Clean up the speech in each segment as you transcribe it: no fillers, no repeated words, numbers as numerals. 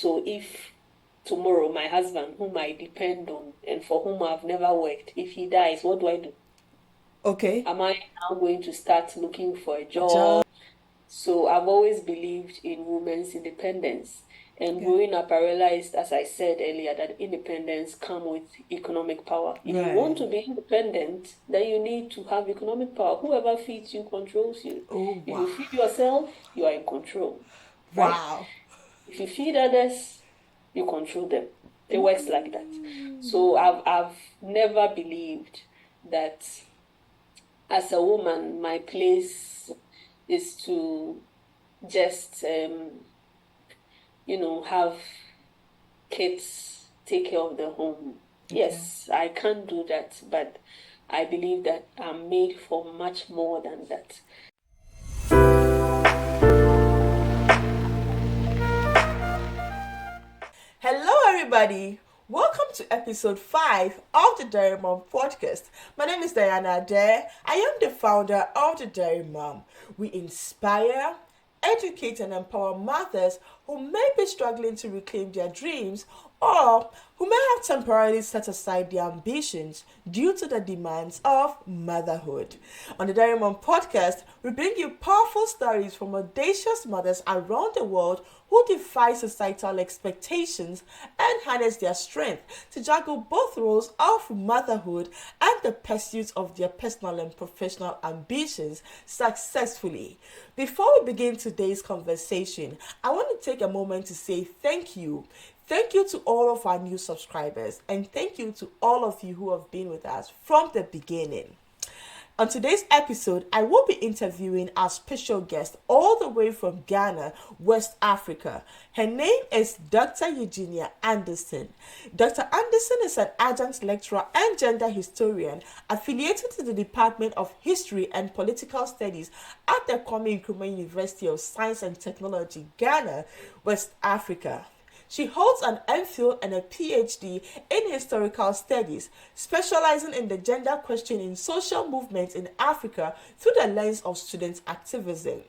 So if tomorrow my husband, whom I depend on and for whom I've never worked, if he dies, what do I do? Okay. Am I now going to start looking for a Job. job? So I've always believed in women's independence. And Okay. growing up, I realized, as I said earlier, that independence comes with economic power. If you want Right. to be independent, then you need to have economic power. Whoever feeds you controls you. Oh, If wow. you feed yourself, you are in control, right? Wow. If you feed others, you control them. It works like that. Mm. So I've never believed that as a woman, my place is to just have kids take care of the home. Okay. Yes, I can do that, but I believe that I'm made for much more than that. Hello, everybody. Welcome to episode 5 of the Dairy Mom podcast. My name is Diana Adair. I am the founder of the Dairy Mom. We inspire, educate, and empower mothers who may be struggling to reclaim their dreams or who may have temporarily set aside their ambitions due to the demands of motherhood. On the Dairy Mom podcast, we bring you powerful stories from audacious mothers around the world who defy societal expectations and harness their strength to juggle both roles of motherhood and the pursuit of their personal and professional ambitions successfully. Before we begin today's conversation, I want to take a moment to say thank you. Thank you to all of our new subscribers, and thank you to all of you who have been with us from the beginning. On today's episode, I will be interviewing our special guest all the way from Ghana, West Africa. Her name is Dr. Eugenia Anderson. Dr. Anderson is an adjunct lecturer and gender historian affiliated to the Department of History and Political Studies at the Kwame Nkrumah University of Science and Technology, Ghana, West Africa. She holds an MPhil and a PhD in historical studies, specializing in the gender question in social movements in Africa through the lens of student activism.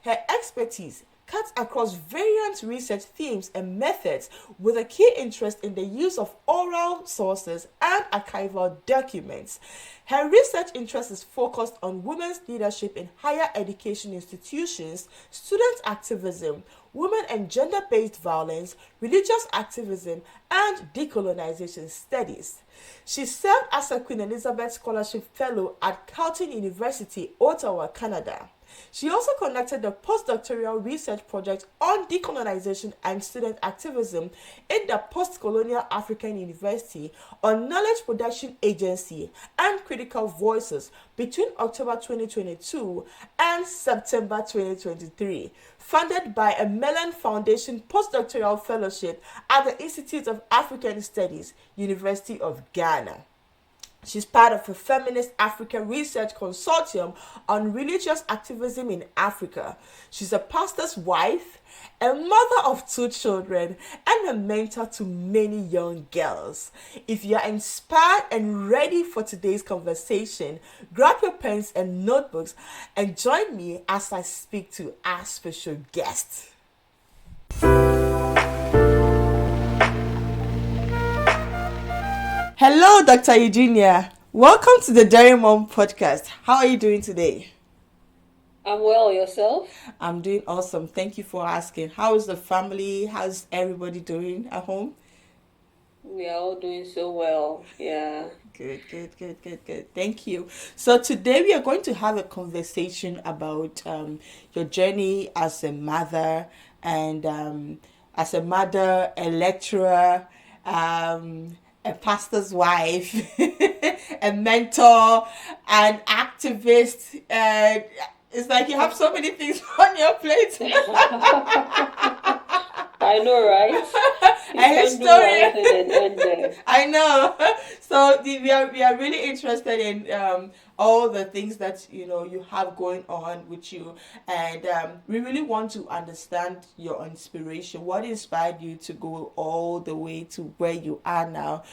Her expertise cuts across variant research themes and methods with a key interest in the use of oral sources and archival documents. Her research interest is focused on women's leadership in higher education institutions, student activism, women and gender-based violence, religious activism, and decolonization studies. She served as a Queen Elizabeth Scholarship Fellow at Carleton University, Ottawa, Canada. She also conducted a postdoctoral research project on decolonization and student activism in the Post-Colonial African University on Knowledge Production Agency and Critical Voices between October 2022 and September 2023, funded by a Mellon Foundation postdoctoral fellowship at the Institute of African Studies, University of Ghana. She's part of a feminist Africa research consortium on religious activism in Africa. She's a pastor's wife, a mother of 2 children, and a mentor to many young girls. If you are inspired and ready for today's conversation, grab your pens and notebooks and join me as I speak to our special guest. Hello, Dr. Eugenia. Welcome to the Dairy Mom podcast. How are you doing today? I'm well, yourself? I'm doing awesome. Thank you for asking. How is the family? How's everybody doing at home? We are all doing so well. Yeah. Good, good, good, good, good. Thank you. So today we are going to have a conversation about your journey as a mother and a lecturer, a pastor's wife, a mentor, an activist. It's like you have so many things on your plate. I know, right? You A can do one historian. thing and end there. I know. So we are really interested in all the things that you have going on with you, and we really want to understand your inspiration. What inspired you to go all the way to where you are now?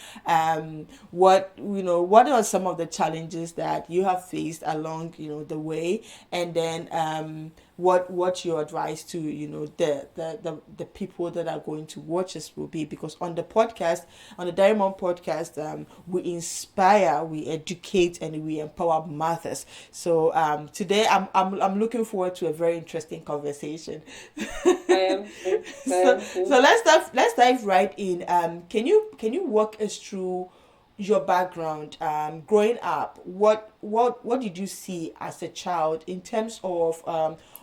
What are some of the challenges that you have faced along the way, and then what your advice to the people that are going to watch us will be, because on the podcast, on the Diamond podcast, we inspire, we educate, and we empower mothers. So today I'm looking forward to a very interesting conversation. I am too. I so am so too. let's dive right in. Can you walk us through your background, growing up? What did you see as a child in terms of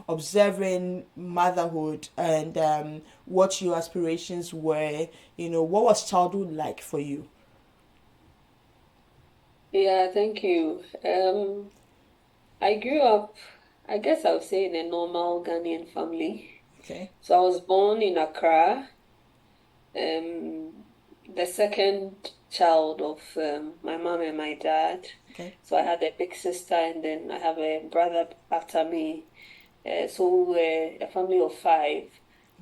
observing motherhood, and what your aspirations were? What was childhood like for you? Yeah, thank you. I grew up, I guess I would say, in a normal Ghanaian family. Okay. So I was born in Accra, um, the second child of my mom and my dad. Okay. So I had a big sister, and then I have a brother after me. So we're a family of five,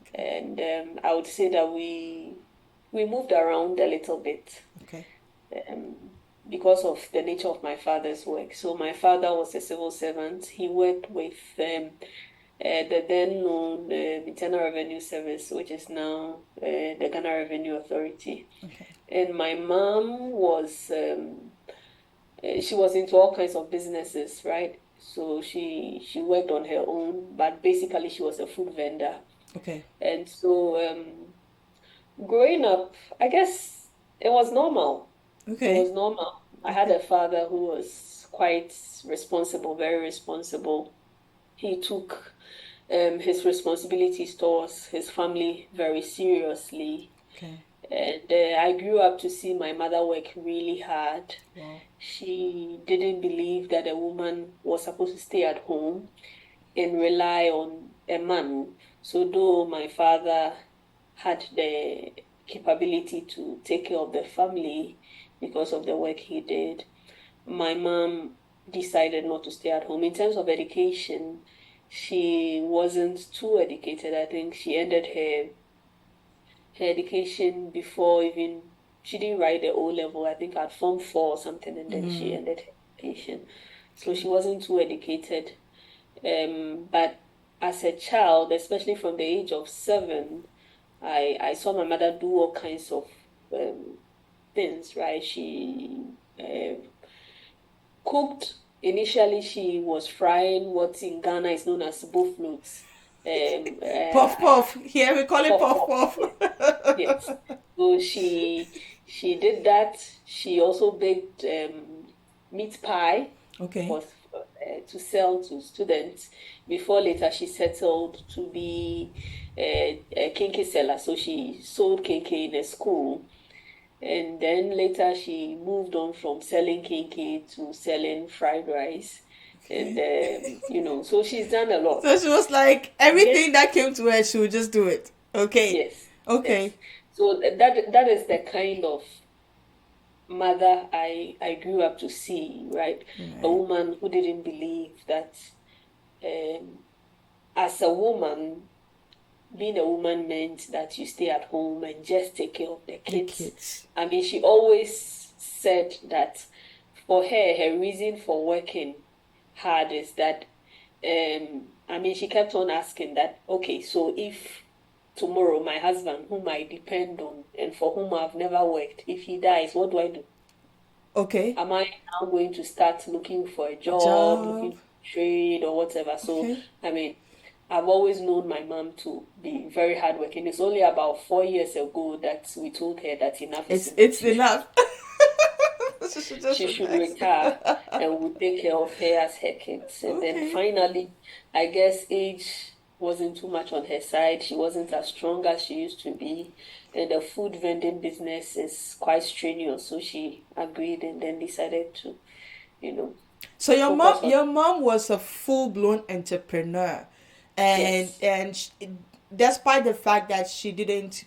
Okay. and I would say that we moved around a little bit, Okay. um, because of the nature of my father's work. So my father was a civil servant. He worked with the then known Internal Revenue Service, which is now the Ghana Revenue Authority. Okay. And my mom was she was into all kinds of businesses, right? So she worked on her own, but basically she was a food vendor. Okay. And so growing up, I guess it was normal. It was Okay. normal. I had Okay. a father who was quite responsible, very responsible. He took his responsibilities towards his family very seriously. Okay. And I grew up to see my mother work really hard. Wow. She didn't believe that a woman was supposed to stay at home and rely on a man. So, though my father had the capability to take care of the family because of the work he did, my mom decided not to stay at home. In terms of education, she wasn't too educated. I think she ended her education before even she didn't write the O level. I think at Form 4 or something, and then she Mm. ended her education. So Okay. she wasn't too educated. But as a child, especially from the age of 7, I saw my mother do all kinds of um, things, right? She cooked. Initially, she was frying what in Ghana is known as buffaloes. Puff puff. Here we call it Puff puff puff. puff. Yes, yes. So she did that. She also baked meat pie Okay. for to sell to students. Before later she settled to be a kinky seller. So she sold kinky in a school. And then later she moved on from selling kinky to selling fried rice. And, Okay. so she's done a So lot. she was like, Yes, everything that came to her, she would just do it. Okay. yes, yes. Okay. So that is the kind of mother I grew up to see, right? A Right. woman who didn't believe that um, as a woman, being a woman meant that you stay at home and just take care of the The kids. kids. I mean, she always said that for her reason for working hard is that, I mean, she kept on asking that, okay, so if tomorrow my husband, whom I depend on and for whom I've never worked, if he dies, what do I do? Okay. Am I now going to start looking for a job, Job. looking for trade or whatever? So, Okay. I mean, I've always known my mom to be very hardworking. It's only about 4 years ago that we told her that enough is enough. It's enough. She should just She should relax. retire and we'll take care of her as her kids. And then Okay. finally, I guess age wasn't too much on her side. She wasn't as strong as she used to be. And the food vending business is quite strenuous. So she agreed and then decided to, you know, So your mom, focus on. your mom was a full blown entrepreneur, and Yes, and she, despite the fact that she didn't,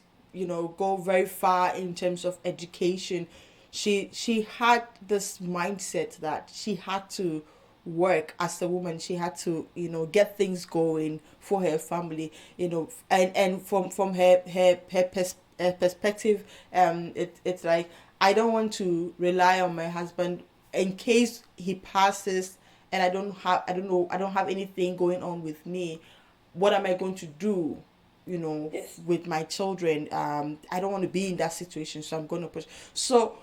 go very far in terms of education, she had this mindset that she had to work as a woman. She had to, get things going for her family, and from her perspective, it's like, I don't want to rely on my husband in case he passes, and I don't have anything going on with me. what am I going to do, Yes. with my children? I don't want to be in that situation, so I'm going to push. So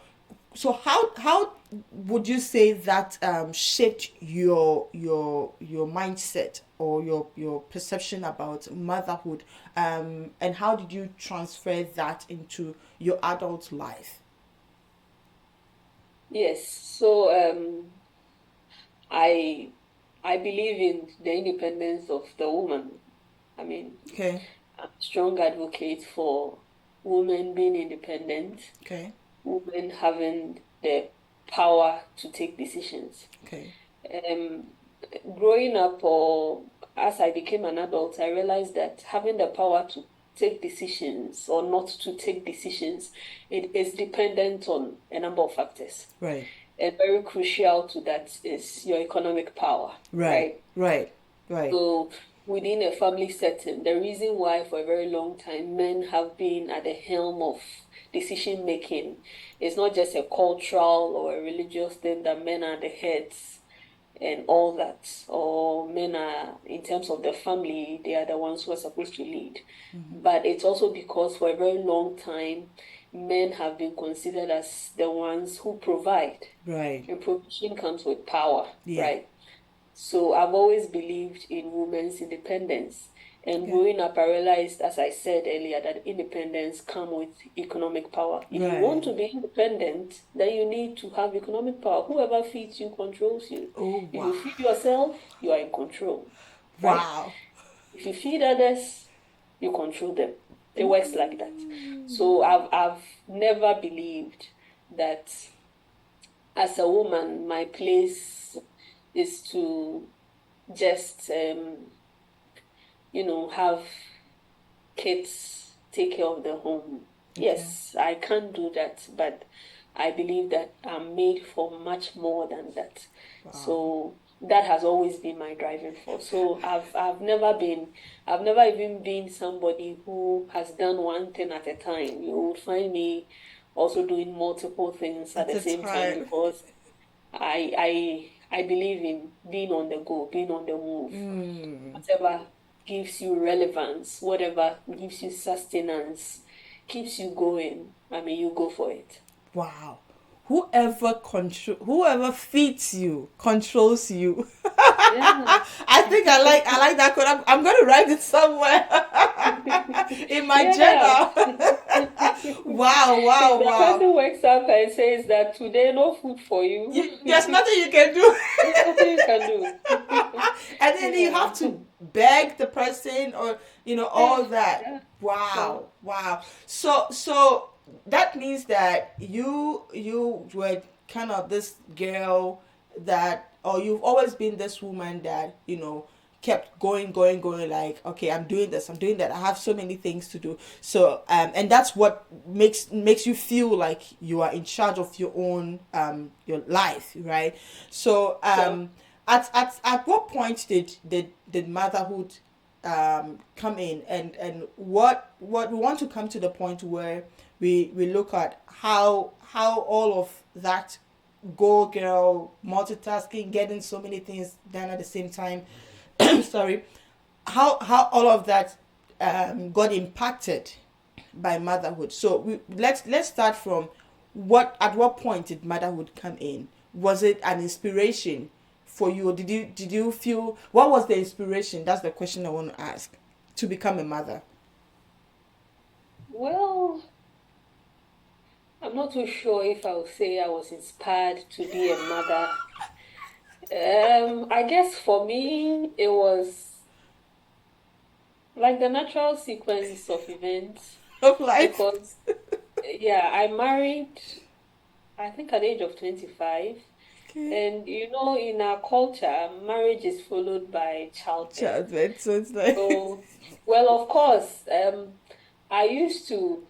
how would you say that shaped your mindset or your perception about motherhood, and how did you transfer that into your adult life? Yes. So I I believe in the independence of the woman. I mean, Okay. I'm a strong advocate for women being independent, Okay. women having the power to take decisions. Okay. Um, Growing up or as I became an adult, I realized that having the power to take decisions or not to take decisions, it is dependent on a number of factors. Right. And very crucial to that is your economic power, Right. right? Right. Right. So within a family setting, the reason why for a very long time men have been at the helm of decision making is not just a cultural or a religious thing that men are the heads and all that, or men are, in terms of the family, they are the ones who are supposed to lead. But it's also because for a very long time, men have been considered as the ones who provide, Right. and provision comes with power, Yeah. right? So I've always believed in women's independence. And Okay. growing up, I realized, as I said earlier, that independence comes with economic power. If you want Right. to be independent, then you need to have economic power. Whoever feeds you controls you. Oh If wow. you feed yourself, you are in control, right? Wow. If you feed others, you control them. It works like that. So I've never believed that as a woman, my place is to just have kids take care of the home. Okay. Yes, I can do that, but I believe that I'm made for much more than that. Wow. So that has always been my driving force. So I've never even been somebody who has done one thing at a time. You would find me also doing multiple things at At the the same time time. because I believe in being on the go, being on the move. Whatever gives you relevance, whatever gives you sustenance, keeps you going. I mean, you go for it. Wow. Whoever feeds you controls you. Yeah. I think I like that quote. I'm going to write it somewhere in my Yeah. journal. Wow, If wow, the wow. person wakes up and says that today no food for you, There's nothing you can do. there's nothing you can do. And then you Yeah. have to beg the person, or Yeah. all that. Yeah. Yeah. Wow, wow. So that means that you were kind of this girl that, or you've always been this woman that kept going, like, okay, I'm doing this, I'm doing that, I have so many things to do. So and that's what makes you feel like you are in charge of your own your life, right? So Sure. at what point did motherhood come in, and what we want to come to the point where we look at how all of that go girl multitasking, getting so many things done at the same time, sorry, how all of that got impacted by motherhood. So let's start from at what point did motherhood come in? Was it an inspiration for you, or did you feel, what was the inspiration? That's the question I want to ask, to become a mother. Well, I'm not too sure if I would say I was inspired to be a mother. I guess for me, it was like the natural sequence of events Of life. because, yeah, I married, I think, at the age of 25. Okay. And in our culture, marriage is followed by childbirth. Childbirth, so it's like So, well, of course, I used to,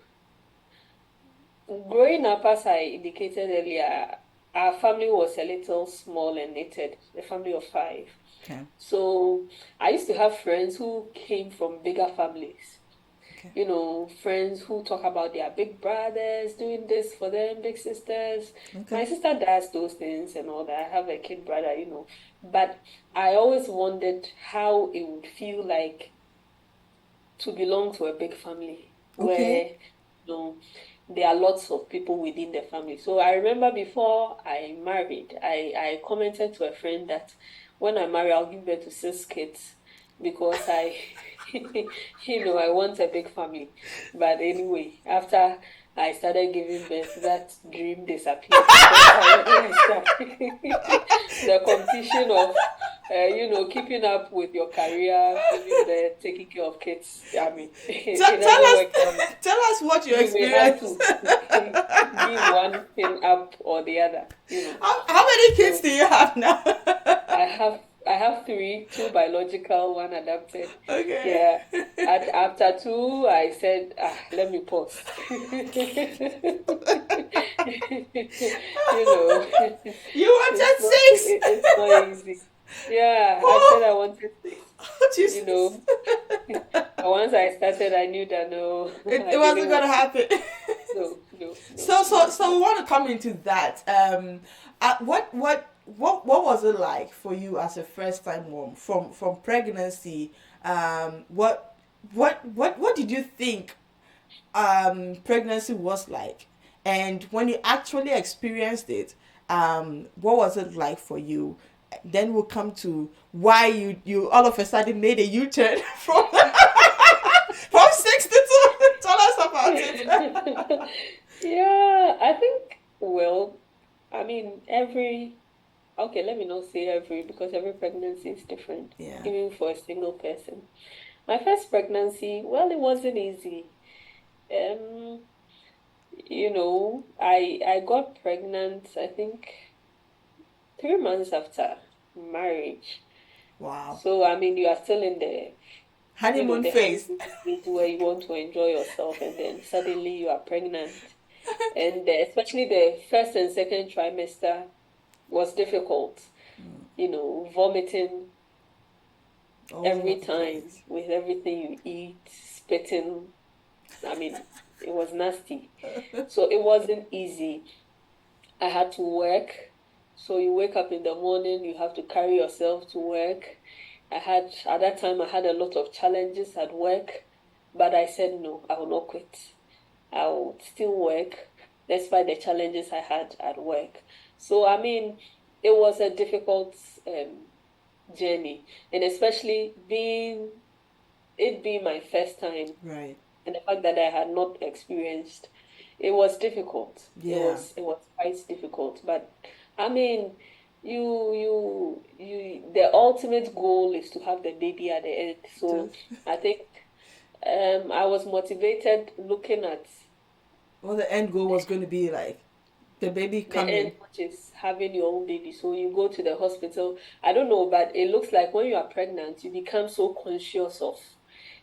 growing up, as I indicated earlier, our family was a little small and knitted, a family of five. okay. So I used to have friends who came from bigger families. Okay. Friends who talk about their big brothers doing this for them, big sisters. Okay. My sister does those things and all that. I have a kid brother. But I always wondered how it would feel like to belong to a big family where, Okay. there are lots of people within the family. So I remember before I married, I commented to a friend that when I marry, I'll give birth to 6 kids because I want a big family. But anyway, after I started giving birth, that dream disappeared because I realized that the competition of keeping up with your career, giving birth, taking care of kids. I mean, Tell, it tell doesn't us work that way. tell us what you You may have experienced. to give one thing up or the other. How many kids So do you have now? I have three, two biological, one adopted. Okay. Yeah. After two, I said, let me pause. You know, You wanted six. it's not easy. Yeah, I said I Oh, wanted six, you Jesus. know. But once I started, I knew that no, It I wasn't didn't gonna want it. happen. No, no, no, So, so, no, so no. we want to come into that. What was it like for you as a first time mom from pregnancy? What did you think pregnancy was like, and when you actually experienced it, what was it like for you? Then we'll come to why you all of a sudden made a U-turn from 62. Tell us about it. Yeah, I think, well, I mean, okay, let me not say every, because every pregnancy is different, Yeah. even for a single person. My first pregnancy, well, it wasn't easy. Um, I got pregnant, I think 3 months after marriage. Wow. So, I mean, you are still in Honeymoon the phase. honeymoon stage where you want to enjoy yourself, and then suddenly you are pregnant. And especially the first and second trimester was difficult, vomiting All over every the time place. with everything you eat, spitting. I mean, it was nasty. So it wasn't easy. I had to work. So you wake up in the morning, you have to carry yourself to work. At that time, I had a lot of challenges at work, but I said, no, I will not quit. I will still work despite the challenges I had at work. So, I mean, it was a difficult journey, and especially being my first time, Right. and the fact that I had not experienced, it was difficult. It Yeah. was it was quite difficult. But I mean, the ultimate goal is to have the baby at the end. So Just I think I was motivated looking at what the end goal was going to be like. The baby the end, coming. which is having your own baby. So you go to the hospital. I don't know, but it looks like when you are pregnant, you become so conscious of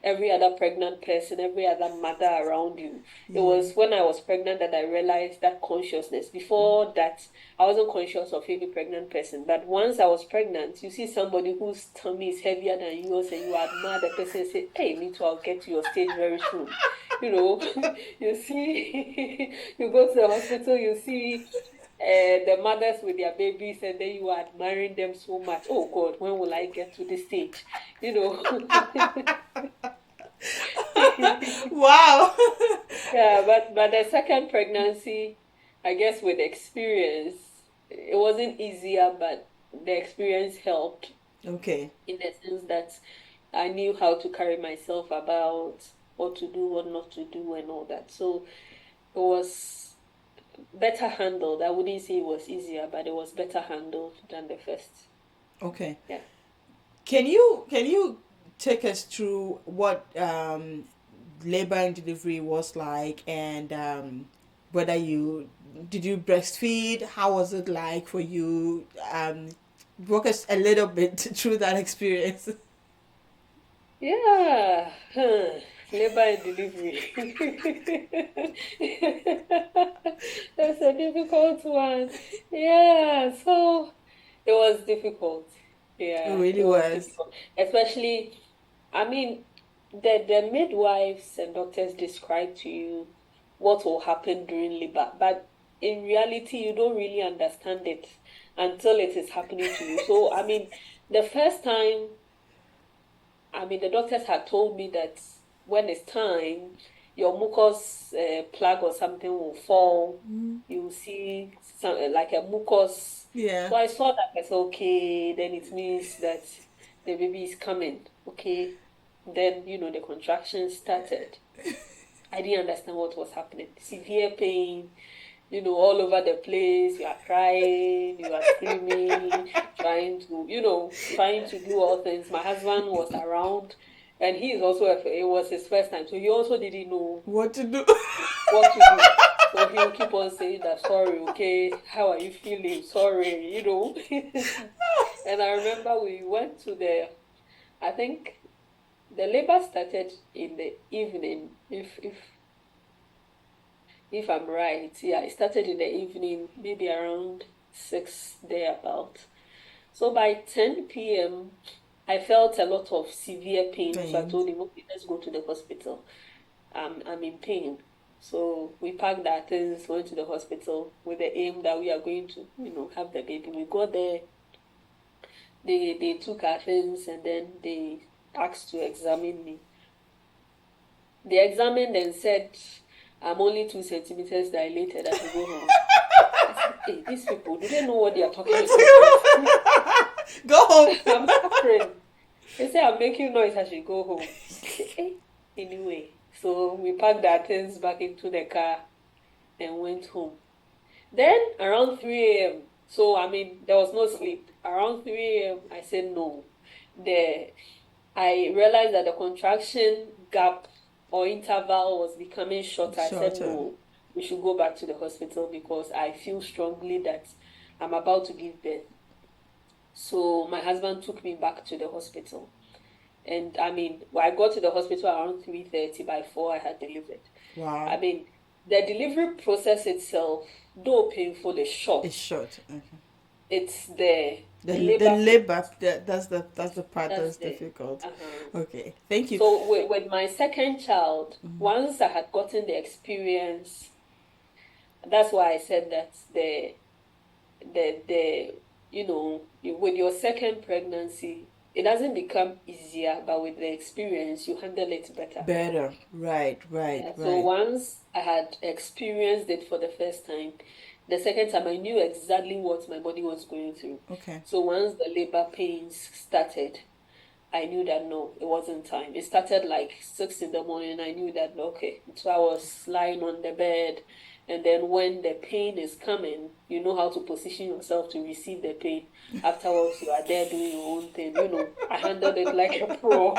every other pregnant person, every other mother around you. It Yeah. was when I was pregnant that I realized that consciousness. Before that, I wasn't conscious of any pregnant person. But once I was pregnant, you see somebody whose tummy is heavier than yours and you admire the person and say, hey, me too, I'll get to your stage very soon. You know, you see, you go to the hospital, you see the mothers with their babies, and then you are admiring them so much. Oh God, when will I get to this stage? You know. Wow. Yeah, but the second pregnancy, I guess with experience, it wasn't easier, but the experience helped Okay. in the sense that I knew how to carry myself about, what to do, what not to do, and all that. So it was better handled. I wouldn't say it was easier, but it was better handled than the first. Okay. Yeah. Can you take us through what labor and delivery was like, and whether you did you breastfeed? How was it like for you? Walk us a little bit through that experience. Yeah. Labor and delivery. That's a difficult one. Yeah, so it was difficult. It Yeah, really it was was. difficult. Especially, I mean, the midwives and doctors describe to you what will happen during labor, but in reality, you don't really understand it until it is happening to you. So, the first time, the doctors had told me that when it's time, your mucus plug or something will fall. You will see some like a mucus. Yeah. So I saw that. I said, okay, then it means that the baby is coming. Okay. Then, the contractions started. I didn't understand what was happening. Severe pain, all over the place. You are crying, you are screaming, trying to do all things. My husband was around, and he is also, it was his first time. So he also didn't know What to do? what to do. So he'll keep on saying that, sorry, okay, how are you feeling? Sorry. And I remember we went to I think the labor started in the evening, if I'm right. Yeah, it started in the evening, maybe around 6 thereabout. So by 10 p.m., I felt a lot of severe pain. So I Pain. told him, okay, let's go to the hospital. I'm in pain. So we packed our things, went to the hospital with the aim that we are going to, have the baby. We got there. They took our things and then they asked to examine me. They examined and said, I'm only 2 centimeters dilated. I should go home. I said, hey, these people, do they know what they are talking about? Go home. I'm suffering. They say I'm making noise. I should go home. I said, hey. Anyway, so we packed our things back into the car and went home. Then around 3 a.m., so there was no sleep. Around 3 a.m., I said no. I realized that the contraction gap or interval was becoming shorter. I said no, we should go back to the hospital because I feel strongly that I'm about to give birth. So my husband took me back to the hospital. And I got to the hospital around 3:30. By 4, I had delivered. Wow. The delivery process itself, though painful, is short. It's short. Okay. It's the labor. That's the part that's difficult. Okay, thank you. So with my second child, once I had gotten the experience, that's why I said that with your second pregnancy, it doesn't become easier, but with the experience, you handle it better. Better, right. So once I had experienced it for the first time, the second time I knew exactly what my body was going through. Okay. So once the labor pains started, I knew that no, it wasn't time. It started like 6 in the morning. I knew that, okay. So I was lying on the bed. And then when the pain is coming, you know how to position yourself to receive the pain. Afterwards, you are there doing your own thing. I handled it like a pro.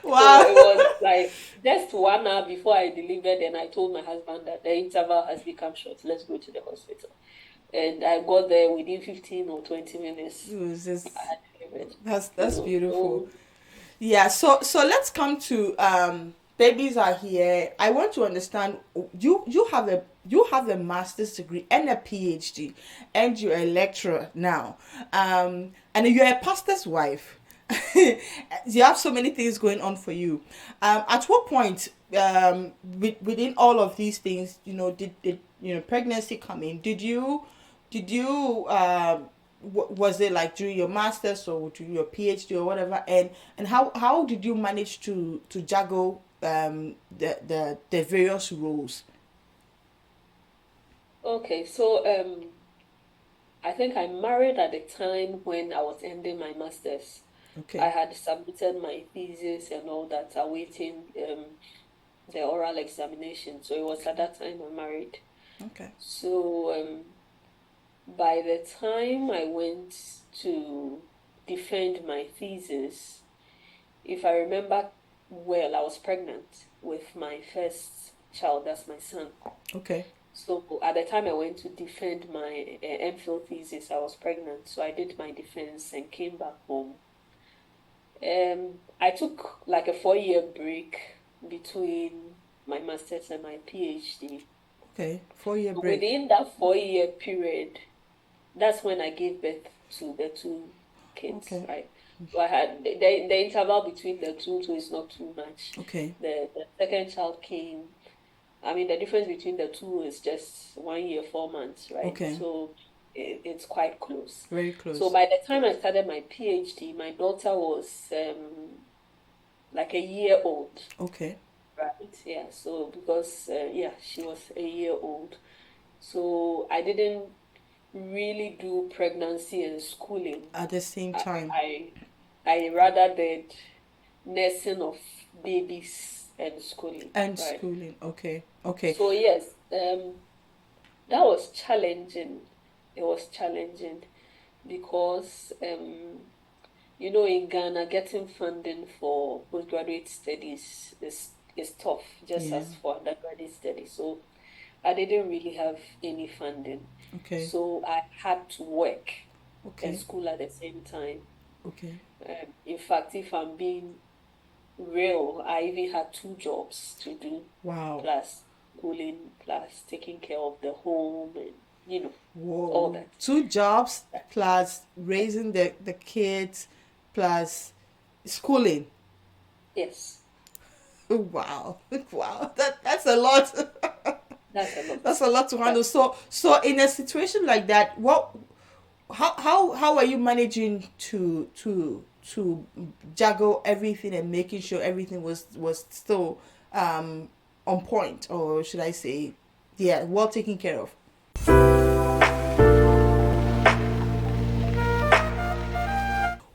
Wow. So it was like just 1 hour before I delivered, and I told my husband that the interval has become short. Let's go to the hospital. And I got there within 15 or 20 minutes. It was just, I had delivered. That's beautiful. Yeah, so let's come to babies are here. I want to understand, you have a master's degree and a PhD, and you're a lecturer now, and you're a pastor's wife. You have so many things going on for you. At what point within all of these things, did pregnancy come in? Did you was it like during your master's or during your PhD or whatever, and how did you manage to juggle the various roles? Okay, so I think I married at the time when I was ending my master's. Okay. I had submitted my thesis and all that, awaiting the oral examination. So it was at that time I married. Okay. So by the time I went to defend my thesis, if I remember well, I was pregnant with my first child, that's my son. Okay. So at the time I went to defend my MPhil thesis, I was pregnant. So I did my defense and came back home. I took like a 4-year break between my master's and my PhD. Okay, 4-year break. Within that 4-year period, that's when I gave birth to the 2 kids, Okay. right? So I had the interval between the two is not too much. Okay. The second child came. The difference between the 2 is just 1 year, 4 months, right? Okay. So it's quite close. Very close. So by the time I started my PhD, my daughter was like a year old. Okay. Right. Yeah. So because she was a year old. So I didn't really do pregnancy and schooling. At the same I time. I, I rather did nursing of babies and schooling. And Right. schooling. Okay. Okay. So yes, that was challenging. It was challenging because in Ghana, getting funding for postgraduate studies is tough, just Yeah. as for undergraduate studies. So I didn't really have any funding. Okay. So I had to work and Okay. school at the same time. Okay. In fact, if I'm being real, I even had two jobs to do, Wow. plus schooling, plus taking care of the home and, all Whoa. that. Two jobs plus raising the kids plus schooling. Yes, Wow. Wow. That's a lot. that's a lot. That's a lot to handle. That So in a situation like that, what how are you managing to juggle everything and making sure everything was still on point, or should I say, yeah, well taken care of?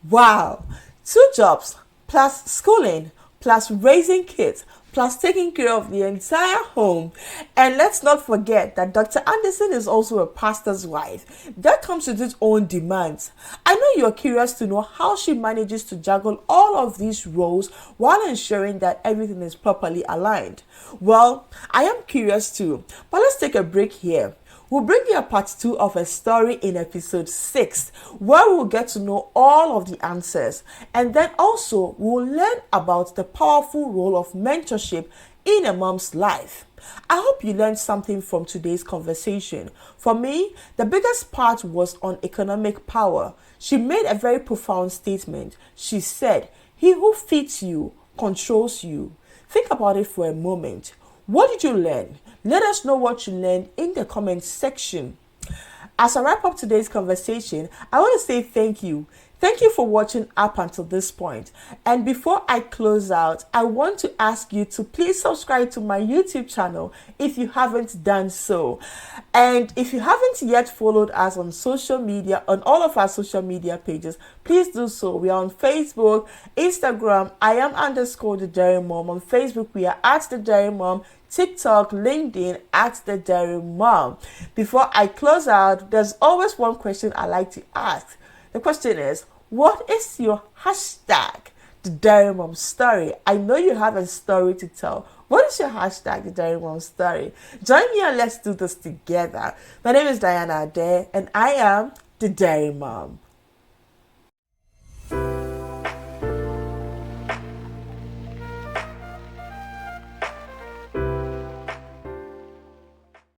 Wow. Two jobs, plus schooling, plus raising kids, plus taking care of the entire home. And let's not forget that Dr. Anderson is also a pastor's wife. That comes with its own demands. I know you're curious to know how she manages to juggle all of these roles while ensuring that everything is properly aligned. Well, I am curious too, but let's take a break here. We'll bring you a part 2 of a story in episode 6, where we'll get to know all of the answers. And then also, we'll learn about the powerful role of mentorship in a mom's life. I hope you learned something from today's conversation. For me, the biggest part was on economic power. She made a very profound statement. She said, "He who feeds you controls you." Think about it for a moment. What did you learn? Let us know what you learned in the comment section. As I wrap up today's conversation, I want to say thank you. Thank you for watching up until this point. And before I close out, I want to ask you to please subscribe to my YouTube channel if you haven't done so. And if you haven't yet followed us on social media, on all of our social media pages, please do so. We are on Facebook, Instagram, I am _ the Dairy Mom. On Facebook, we are at the Dairy Mom. TikTok, LinkedIn, at the Dairy Mom. Before I close out, there's always one question I like to ask. The question is, what is your hashtag, the Dairy Mom story? I know you have a story to tell. What is your hashtag, the Dairy Mom story? Join me and let's do this together. My name is Diana Ade, and I am the Dairy Mom.